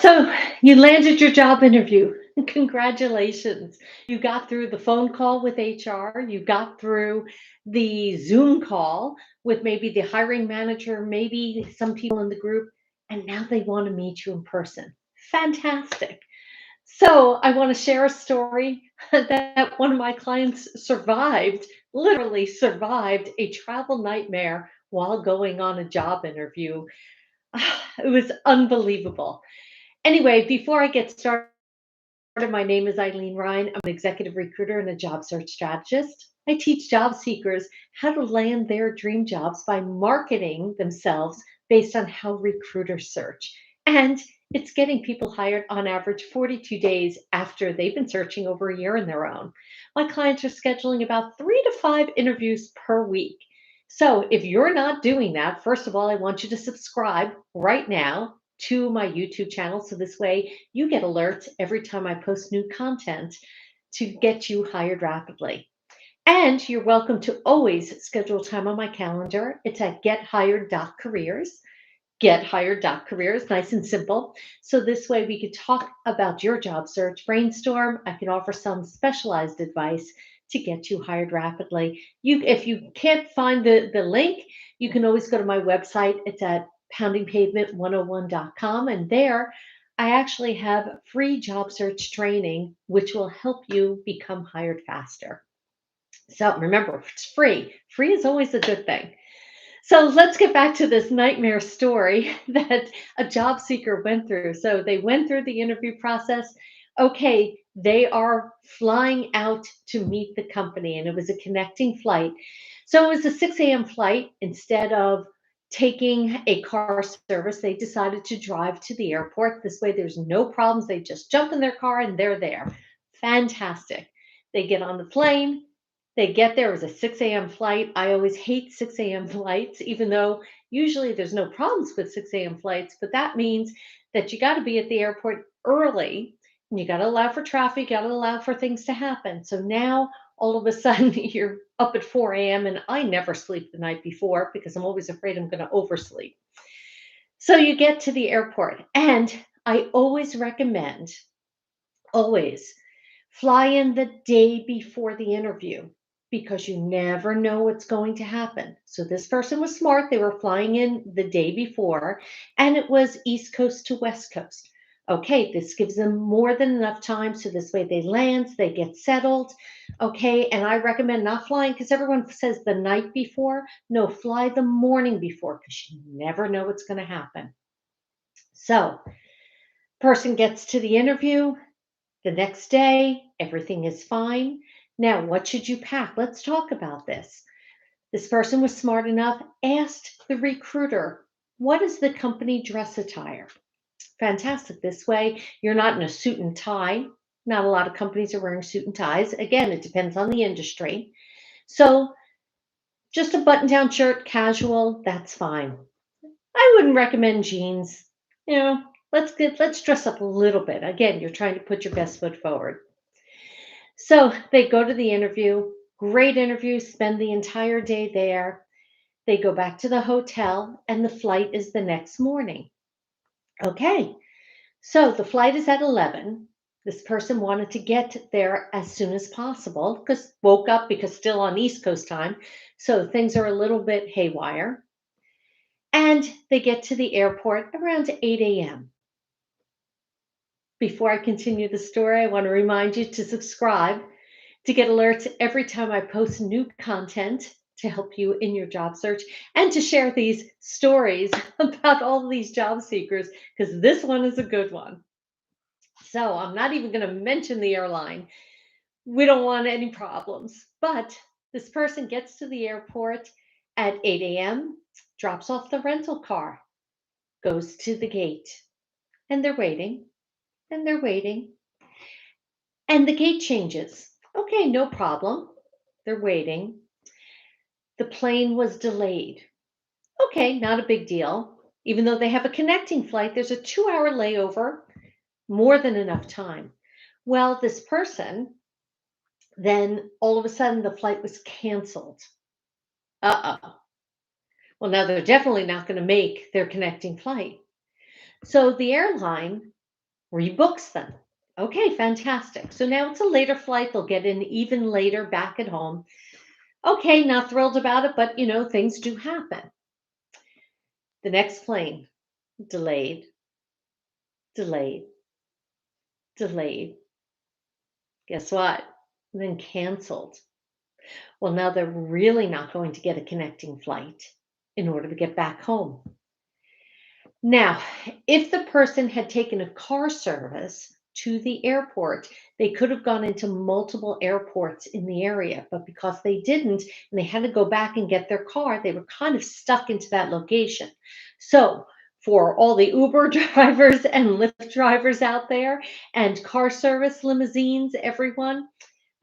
So you landed your job interview. Congratulations. You got through the phone call with HR, you got through the Zoom call with maybe the hiring manager, maybe some people in the group, and now they want to meet you in person. Fantastic. So I want to share a story that one of my clients survived, literally survived a travel nightmare while going on a job interview. It was unbelievable. Anyway, before I get started, my name is Eileen Ryan. I'm an executive recruiter and a job search strategist. I teach job seekers how to land their dream jobs by marketing themselves based on how recruiters search. And it's getting people hired on average 42 days after they've been searching over a year on their own. My clients are scheduling about 3 to 5 interviews per week. So if you're not doing that, first of all, I want you to subscribe right now to my YouTube channel. So this way you get alerts every time I post new content to get you hired rapidly. And you're welcome to always schedule time on my calendar. It's at gethired.careers. Gethired.careers, nice and simple. So this way we could talk about your job search, brainstorm. I can offer some specialized advice to get you hired rapidly. If you can't find the link, you can always go to my website. It's at poundingpavement101.com. And there I actually have free job search training, which will help you become hired faster. So remember, it's free. Free is always a good thing. So let's get back to this nightmare story that a job seeker went through. So they went through the interview process. Okay, they are flying out to meet the company, and it was a connecting flight. So it was a 6 a.m. flight. Instead of taking a car service, they decided to drive to the airport. This way, there's no problems. They just jump in their car and they're there. Fantastic. They get on the plane. They get there. It was a 6 a.m. flight. I always hate 6 a.m. flights, even though usually there's no problems with 6 a.m. flights. But that means that you got to be at the airport early and you got to allow for traffic, you got to allow for things to happen. So now all of a sudden you're up at 4 a.m. and I never sleep the night before because I'm always afraid I'm going to oversleep. So you get to the airport, and I always recommend, always fly in the day before the interview because you never know what's going to happen. So this person was smart. They were flying in the day before, and it was East Coast to West Coast. Okay, this gives them more than enough time. So this way they land, they get settled. Okay, and I recommend not flying because everyone says the night before. No, fly the morning before because you never know what's going to happen. So, person gets to the interview, the next day, everything is fine. Now, what should you pack? Let's talk about this. This person was smart enough, asked the recruiter, what is the company dress attire? Fantastic. This way, you're not in a suit and tie. Not a lot of companies are wearing suit and ties. Again, it depends on the industry. So, just a button down shirt, casual, that's fine. I wouldn't recommend jeans. You know, let's dress up a little bit. Again, you're trying to put your best foot forward. So they go to the interview, great interview, spend the entire day there. They go back to the hotel, and the flight is the next morning. Okay, so the flight is at 11. This person wanted to get there as soon as possible because woke up because still on East Coast time. So things are a little bit haywire. And they get to the airport around 8 a.m. Before I continue the story, I want to remind you to subscribe to get alerts every time I post new content to help you in your job search and to share these stories about all these job seekers because this one is a good one. So I'm not even going to mention the airline. We don't want any problems. But this person gets to the airport at 8 a.m., drops off the rental car, goes to the gate, and they're waiting, and they're waiting, and the gate changes. Okay, no problem. They're waiting. The plane was delayed. Okay, not a big deal. Even though they have a connecting flight, there's a 2 hour layover, more than enough time. Well, this person, then all of a sudden the flight was canceled. Uh-oh. Well, now they're definitely not going to make their connecting flight. So the airline rebooks them. Okay, fantastic. So now it's a later flight. They'll get in even later back at home. Okay, not thrilled about it, but things do happen. The next plane, delayed, delayed, delayed. Guess what? Then canceled. Well, now they're really not going to get a connecting flight in order to get back home. Now, if the person had taken a car service to the airport, they could have gone into multiple airports in the area, but because they didn't and they had to go back and get their car, they were kind of stuck into that location. So, for all the Uber drivers and Lyft drivers out there and car service limousines, everyone,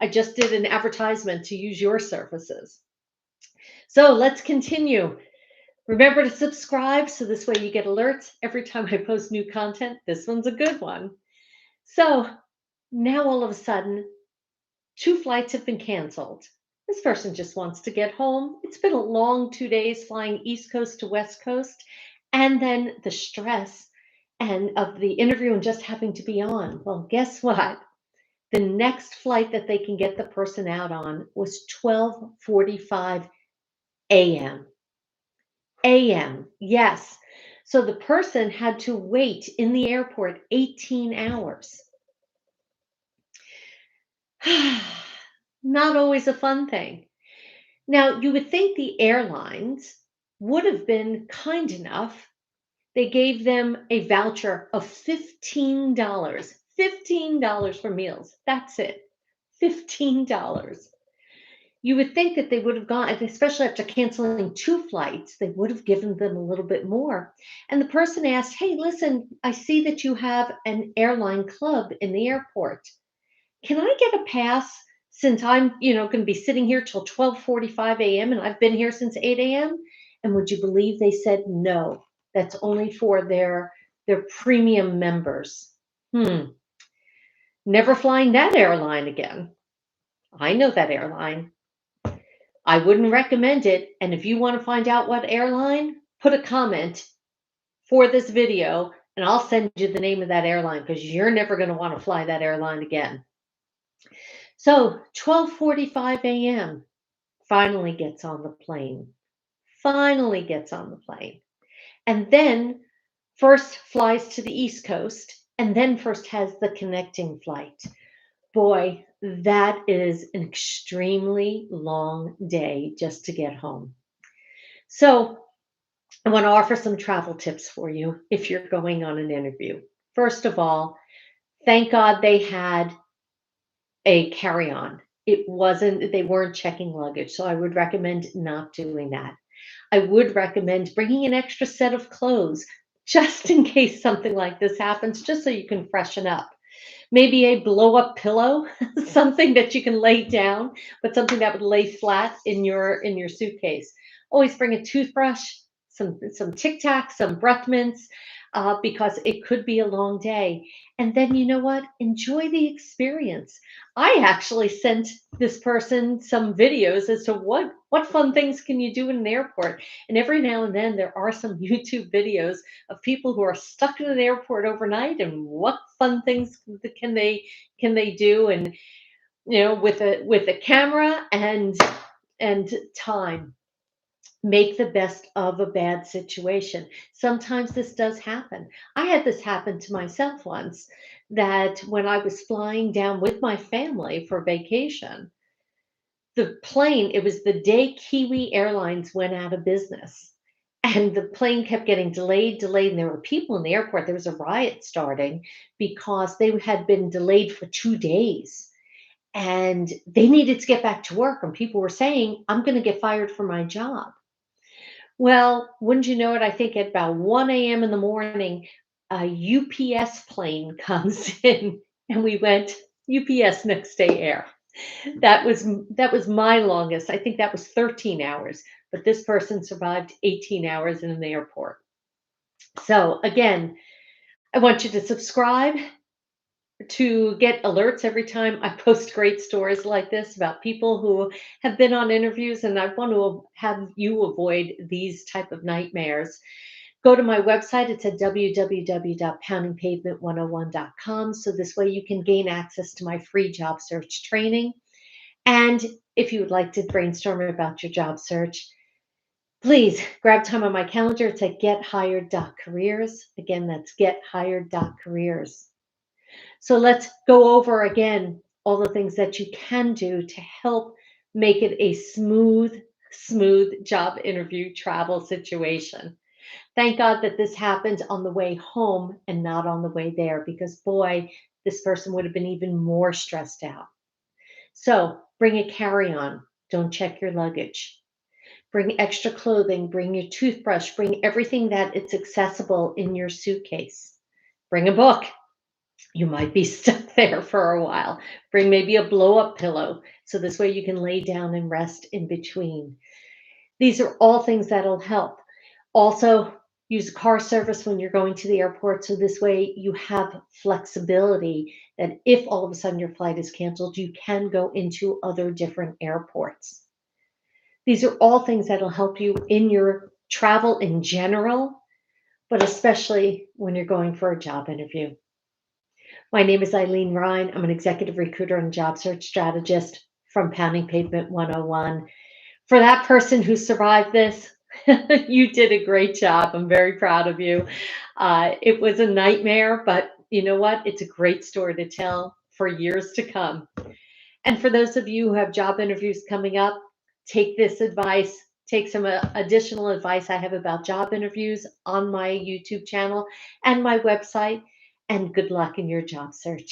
I just did an advertisement to use your services. So, let's continue. Remember to subscribe so this way you get alerts every time I post new content. This one's a good one. So now all of a sudden, two flights have been canceled. This person just wants to get home. It's been a long 2 days flying East Coast to West Coast, and then the stress and of the interview and just having to be on. Well, guess what? The next flight that they can get the person out on was 12:45 a.m. AM, yes. So the person had to wait in the airport 18 hours. Not always a fun thing. Now, you would think the airlines would have been kind enough. They gave them a voucher of $15. $15 for meals. That's it. $15. You would think that they would have gone, especially after canceling two flights, they would have given them a little bit more. And the person asked, "Hey, listen, I see that you have an airline club in the airport. Can I get a pass since I'm going to be sitting here till 12:45 a.m. and I've been here since 8 a.m.?" And would you believe they said no? That's only for their premium members. Never flying that airline again. I know that airline. I wouldn't recommend it. And if you want to find out what airline, put a comment for this video and I'll send you the name of that airline because you're never going to want to fly that airline again. So 12:45 a.m. finally gets on the plane. Finally gets on the plane. And then first flies to the East Coast and then first has the connecting flight. Boy, that is an extremely long day just to get home. So, I want to offer some travel tips for you if you're going on an interview. First of all, thank God they had a carry on. They weren't checking luggage. So, I would recommend not doing that. I would recommend bringing an extra set of clothes just in case something like this happens, just so you can freshen up. Maybe a blow up pillow, something that you can lay down, but something that would lay flat in your suitcase. Always bring a toothbrush, some Tic Tac, some breath mints, because it could be a long day. And then you know what? Enjoy the experience. I actually sent this person some videos as to what fun things can you do in an airport. And every now and then there are some YouTube videos of people who are stuck in an airport overnight and what fun things can they do, and with a camera and time, make the best of a bad situation. Sometimes this does happen. I had this happen to myself once, that when I was flying down with my family for vacation, the plane, it was the day Kiwi Airlines went out of business. And the plane kept getting delayed, delayed, and there were people in the airport. There was a riot starting because they had been delayed for 2 days and they needed to get back to work. And people were saying, "I'm going to get fired from my job." Well, wouldn't you know it? I think at about 1 a.m. in the morning, a UPS plane comes in, and we went UPS next day air. That was my longest. I think that was 13 hours, but this person survived 18 hours in an airport. So again, I want you to subscribe to get alerts every time I post great stories like this about people who have been on interviews, and I want to have you avoid these type of nightmares. Go to my website. It's at www.poundingpavement101.com. So this way you can gain access to my free job search training. And if you would like to brainstorm about your job search, please grab time on my calendar. It's at gethired.careers. Again, that's gethired.careers. So let's go over again all the things that you can do to help make it a smooth job interview travel situation. Thank God that this happened on the way home and not on the way there, because boy, this person would have been even more stressed out. So bring a carry on. Don't check your luggage. Bring extra clothing. Bring your toothbrush. Bring everything that it's accessible in your suitcase. Bring a book. You might be stuck there for a while. Bring maybe a blow up pillow so this way you can lay down and rest in between. These are all things that'll help. Also, use car service when you're going to the airport so this way you have flexibility that if all of a sudden your flight is canceled, you can go into other different airports. These are all things that'll help you in your travel in general, but especially when you're going for a job interview. My name is ILENE REIN. I'm an executive recruiter and job search strategist from Pounding Pavement 101. For that person who survived this, you did a great job. I'm very proud of you. It was a nightmare, but you know what? It's a great story to tell for years to come. And for those of you who have job interviews coming up, take this advice, take some additional advice I have about job interviews on my YouTube channel and my website, and good luck in your job search.